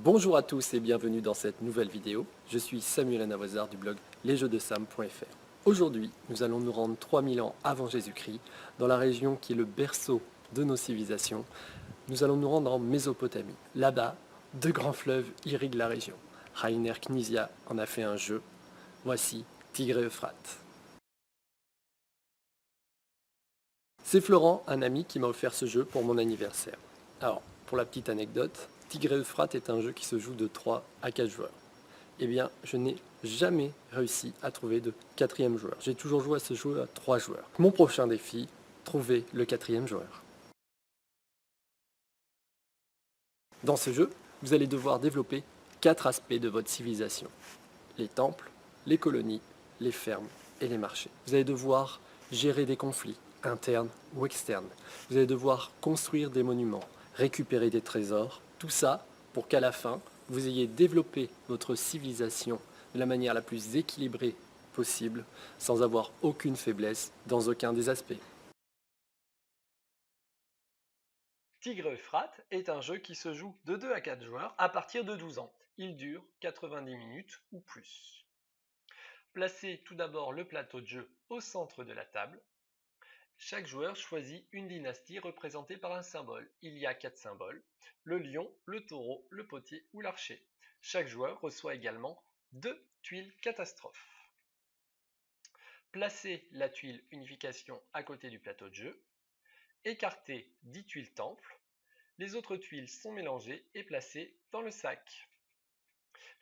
Bonjour à tous et bienvenue dans cette nouvelle vidéo. Je suis Samuel Anavoisard du blog lesjeuxdesam.fr. Aujourd'hui, nous allons nous rendre 3000 ans avant Jésus-Christ, dans la région qui est le berceau de nos civilisations. Nous allons nous rendre en Mésopotamie. Là-bas, deux grands fleuves irriguent la région. Rainer Knizia en a fait un jeu. Voici Tigre et Euphrate. C'est Florent, un ami, qui m'a offert ce jeu pour mon anniversaire. Alors, pour la petite anecdote, Tigre et Euphrate est un jeu qui se joue de 3 à 4 joueurs. Eh bien, je n'ai jamais réussi à trouver de quatrième joueur. J'ai toujours joué à ce jeu à 3 joueurs. Mon prochain défi, trouver le quatrième joueur. Dans ce jeu, vous allez devoir développer 4 aspects de votre civilisation. Les temples, les colonies, les fermes et les marchés. Vous allez devoir gérer des conflits, internes ou externes. Vous allez devoir construire des monuments, récupérer des trésors. Tout ça pour qu'à la fin, vous ayez développé votre civilisation de la manière la plus équilibrée possible, sans avoir aucune faiblesse dans aucun des aspects. Tigre-Euphrate est un jeu qui se joue de 2 à 4 joueurs à partir de 12 ans. Il dure 90 minutes ou plus. Placez tout d'abord le plateau de jeu au centre de la table. Chaque joueur choisit une dynastie représentée par un symbole. Il y a 4 symboles: le lion, le taureau, le potier ou l'archer. Chaque joueur reçoit également 2 tuiles catastrophes. Placez la tuile unification à côté du plateau de jeu. Écartez 10 tuiles temple. Les autres tuiles sont mélangées et placées dans le sac.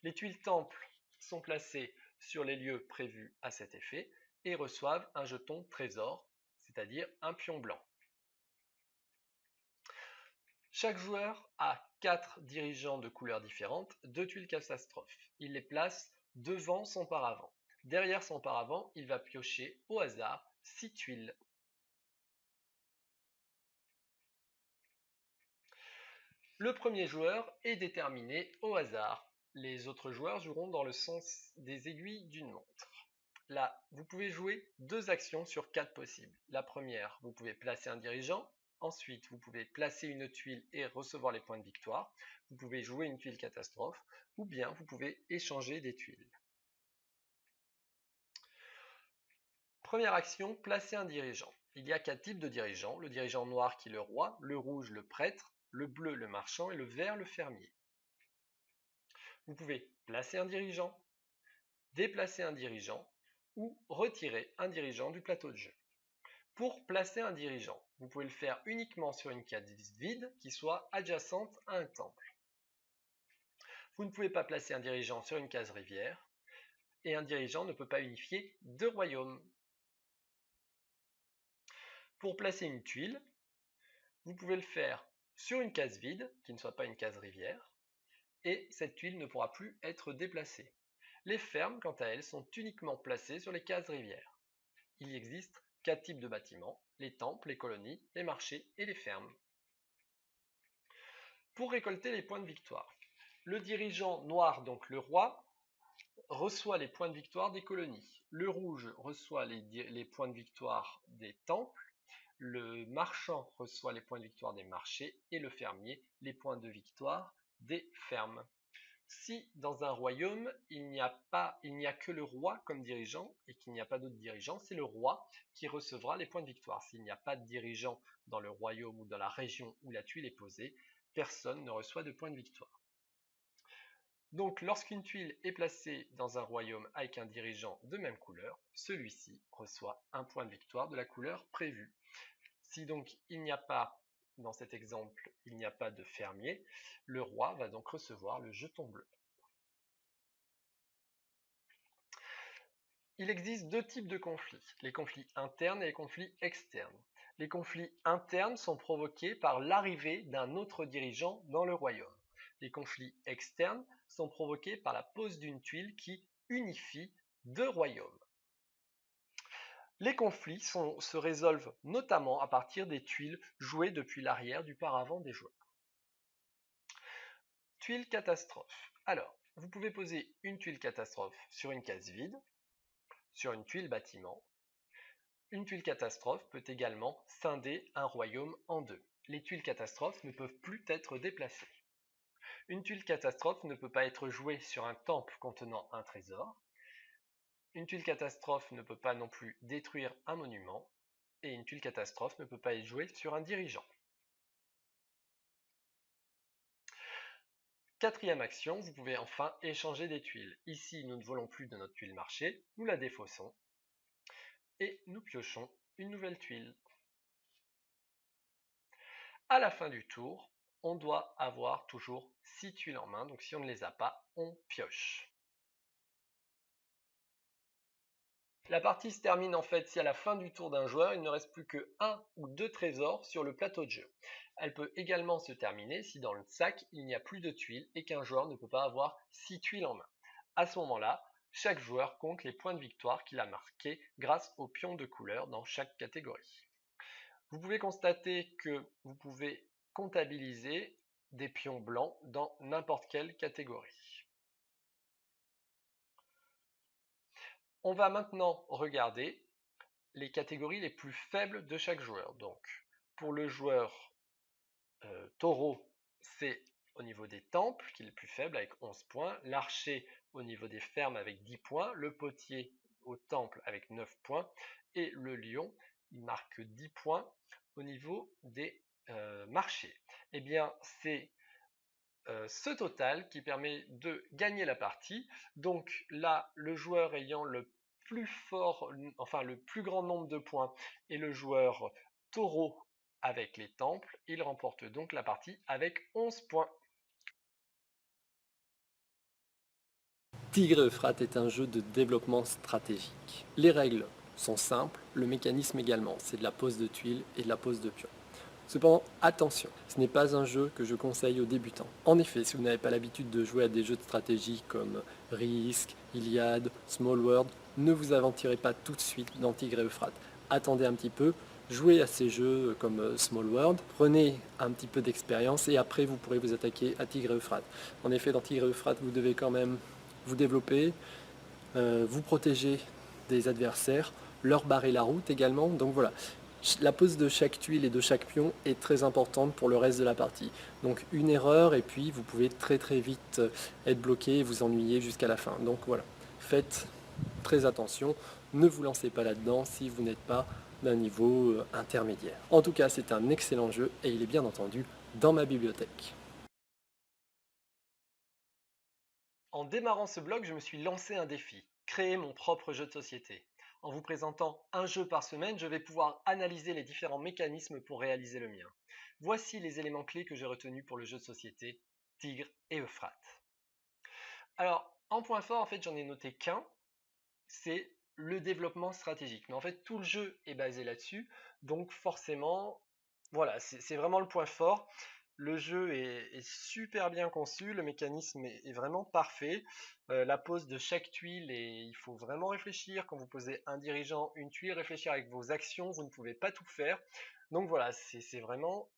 Les tuiles temple sont placées sur les lieux prévus à cet effet et reçoivent un jeton trésor, c'est-à-dire un pion blanc. Chaque joueur a 4 dirigeants de couleurs différentes, 2 tuiles catastrophes. Il les place devant son paravent. Derrière son paravent, il va piocher au hasard 6 tuiles. Le premier joueur est déterminé au hasard. Les autres joueurs joueront dans le sens des aiguilles d'une montre. Là, vous pouvez jouer 2 actions sur 4 possibles. La première, vous pouvez placer un dirigeant. Ensuite, vous pouvez placer une tuile et recevoir les points de victoire. Vous pouvez jouer une tuile catastrophe. Ou bien, vous pouvez échanger des tuiles. Première action, placer un dirigeant. Il y a 4 types de dirigeants. Le dirigeant noir qui est le roi, le rouge le prêtre, le bleu le marchand et le vert le fermier. Vous pouvez placer un dirigeant, déplacer un dirigeant ou retirer un dirigeant du plateau de jeu. Pour placer un dirigeant, vous pouvez le faire uniquement sur une case vide qui soit adjacente à un temple. Vous ne pouvez pas placer un dirigeant sur une case rivière et un dirigeant ne peut pas unifier 2 royaumes. Pour placer une tuile, vous pouvez le faire sur une case vide qui ne soit pas une case rivière et cette tuile ne pourra plus être déplacée. Les fermes, quant à elles, sont uniquement placées sur les cases rivières. Il existe 4 types de bâtiments: les temples, les colonies, les marchés et les fermes. Pour récolter les points de victoire, le dirigeant noir, donc le roi, reçoit les points de victoire des colonies. Le rouge reçoit les points de victoire des temples. Le marchand reçoit les points de victoire des marchés et le fermier les points de victoire des fermes. Si dans un royaume, il n'y a que le roi comme dirigeant et qu'il n'y a pas d'autres dirigeants, c'est le roi qui recevra les points de victoire. S'il n'y a pas de dirigeant dans le royaume ou dans la région où la tuile est posée, personne ne reçoit de points de victoire. Donc lorsqu'une tuile est placée dans un royaume avec un dirigeant de même couleur, celui-ci reçoit un point de victoire de la couleur prévue. Si donc il n'y a pas, dans cet exemple, il n'y a pas de fermier, le roi va donc recevoir le jeton bleu. Il existe 2 types de conflits, les conflits internes et les conflits externes. Les conflits internes sont provoqués par l'arrivée d'un autre dirigeant dans le royaume. Les conflits externes sont provoqués par la pose d'une tuile qui unifie 2 royaumes. Les conflits se résolvent notamment à partir des tuiles jouées depuis l'arrière du paravent des joueurs. Tuile catastrophe. Alors, vous pouvez poser une tuile catastrophe sur une case vide, sur une tuile bâtiment. Une tuile catastrophe peut également scinder un royaume en deux. Les tuiles catastrophes ne peuvent plus être déplacées. Une tuile catastrophe ne peut pas être jouée sur un temple contenant un trésor. Une tuile catastrophe ne peut pas non plus détruire un monument. Et une tuile catastrophe ne peut pas être jouée sur un dirigeant. Quatrième action, vous pouvez enfin échanger des tuiles. Ici, nous ne volons plus de notre tuile marché, nous la défaussons et nous piochons une nouvelle tuile. À la fin du tour, on doit avoir toujours 6 tuiles en main, donc si on ne les a pas, on pioche. La partie se termine en fait si à la fin du tour d'un joueur, il ne reste plus que 1 ou 2 trésors sur le plateau de jeu. Elle peut également se terminer si dans le sac, il n'y a plus de tuiles et qu'un joueur ne peut pas avoir 6 tuiles en main. À ce moment-là, chaque joueur compte les points de victoire qu'il a marqués grâce aux pions de couleur dans chaque catégorie. Vous pouvez constater que vous pouvez comptabiliser des pions blancs dans n'importe quelle catégorie. On va maintenant regarder les catégories les plus faibles de chaque joueur. Donc, pour le joueur taureau, c'est au niveau des temples qu'il est le plus faible avec 11 points, l'archer au niveau des fermes avec 10 points, le potier au temple avec 9 points, et le lion, il marque 10 points au niveau des marchés. Eh bien, c'est ce total qui permet de gagner la partie. Donc là, le joueur ayant le plus fort, enfin le plus grand nombre de points est le joueur taureau avec les temples. Il remporte donc la partie avec 11 points. Tigre-Euphrate est un jeu de développement stratégique. Les règles sont simples, le mécanisme également, c'est de la pose de tuiles et de la pose de pions. Cependant, attention, ce n'est pas un jeu que je conseille aux débutants. En effet, si vous n'avez pas l'habitude de jouer à des jeux de stratégie comme Risk, Iliad, Small World, ne vous aventurez pas tout de suite dans Tigre-Euphrate. Attendez un petit peu, jouez à ces jeux comme Small World, prenez un petit peu d'expérience et après vous pourrez vous attaquer à Tigre-Euphrate. En effet, dans Tigre-Euphrate, vous devez quand même vous développer, vous protéger des adversaires, leur barrer la route également. Donc voilà, la pose de chaque tuile et de chaque pion est très importante pour le reste de la partie. Donc une erreur et puis vous pouvez très vite être bloqué et vous ennuyer jusqu'à la fin. Donc voilà, faites très attention, ne vous lancez pas là-dedans si vous n'êtes pas d'un niveau intermédiaire. En tout cas, c'est un excellent jeu et il est bien entendu dans ma bibliothèque. En démarrant ce blog, je me suis lancé un défi, créer mon propre jeu de société. En vous présentant un jeu par semaine, je vais pouvoir analyser les différents mécanismes pour réaliser le mien. Voici les éléments clés que j'ai retenus pour le jeu de société Tigre et Euphrate. Alors, en point fort, en fait, j'en ai noté qu'un, c'est le développement stratégique. Mais en fait, tout le jeu est basé là-dessus, donc forcément, voilà, c'est vraiment le point fort. Le jeu est super bien conçu, le mécanisme est vraiment parfait. La pose de chaque tuile, il faut vraiment réfléchir. Quand vous posez un dirigeant, une tuile, réfléchir avec vos actions, vous ne pouvez pas tout faire. Donc voilà, c'est vraiment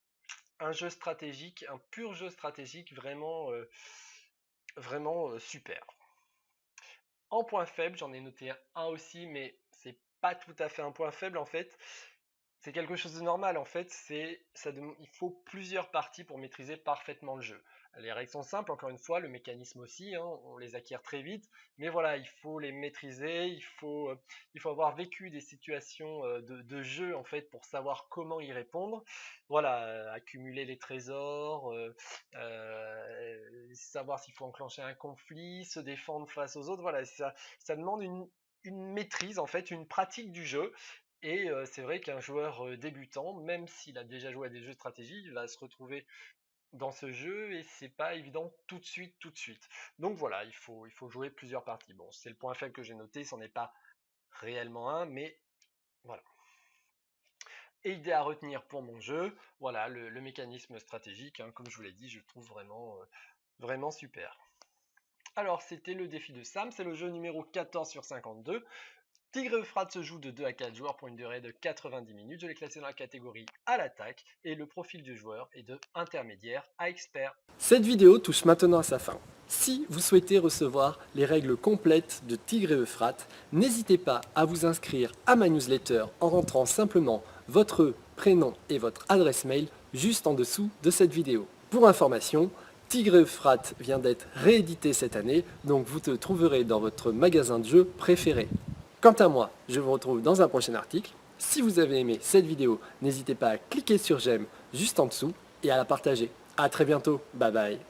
un jeu stratégique, un pur jeu stratégique, vraiment super. En point faible, j'en ai noté un aussi, mais c'est pas tout à fait un point faible en fait. C'est quelque chose de normal en fait, il faut plusieurs parties pour maîtriser parfaitement le jeu. Les règles sont simples, encore une fois, le mécanisme aussi, hein, on les acquiert très vite, mais voilà, il faut les maîtriser, il faut avoir vécu des situations de jeu en fait pour savoir comment y répondre. Voilà, accumuler les trésors, savoir s'il faut enclencher un conflit, se défendre face aux autres, voilà, ça demande une maîtrise en fait, une pratique du jeu. Et c'est vrai qu'un joueur débutant, même s'il a déjà joué à des jeux de stratégie, il va se retrouver dans ce jeu et c'est pas évident tout de suite, tout de suite. Donc voilà, il faut jouer plusieurs parties. Bon, c'est le point faible que j'ai noté, c'en est pas réellement un, mais voilà. Et idée à retenir pour mon jeu, voilà, le mécanisme stratégique, hein, comme je vous l'ai dit, je le trouve vraiment super. Alors, c'était le défi de Sam, c'est le jeu numéro 14 sur 52. Tigre Euphrate se joue de 2 à 4 joueurs pour une durée de 90 minutes. Je l'ai classé dans la catégorie à l'attaque et le profil du joueur est de intermédiaire à expert. Cette vidéo touche maintenant à sa fin. Si vous souhaitez recevoir les règles complètes de Tigre et Euphrate, n'hésitez pas à vous inscrire à ma newsletter en rentrant simplement votre prénom et votre adresse mail juste en dessous de cette vidéo. Pour information, Tigre Euphrate vient d'être réédité cette année, donc vous te trouverez dans votre magasin de jeux préféré. Quant à moi, je vous retrouve dans un prochain article. Si vous avez aimé cette vidéo, n'hésitez pas à cliquer sur j'aime juste en dessous et à la partager. A très bientôt, bye bye.